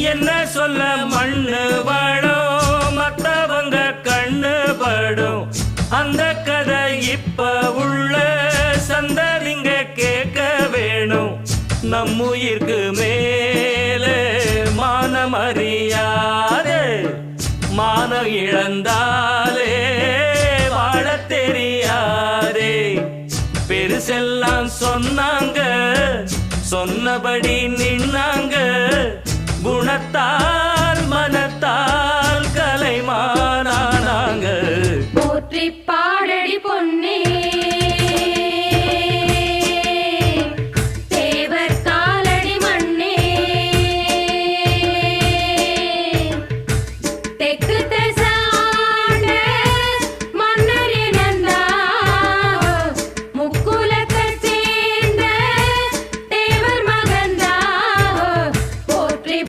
என்ன சொல்ல மண்ணு வாழும் மத்தவங்க கண்ணு படும் அந்த கதை இப்ப உள்ள சந்ததிங்க கேட்க வேணும் நம்முயிர்க்கு மேலே மானம் அறியாதே மானம் இழந்தாலே வாழ தெரியாதே பெருசெல்லாம் சொன்னாங்க சொன்னபடி நின்னாங்க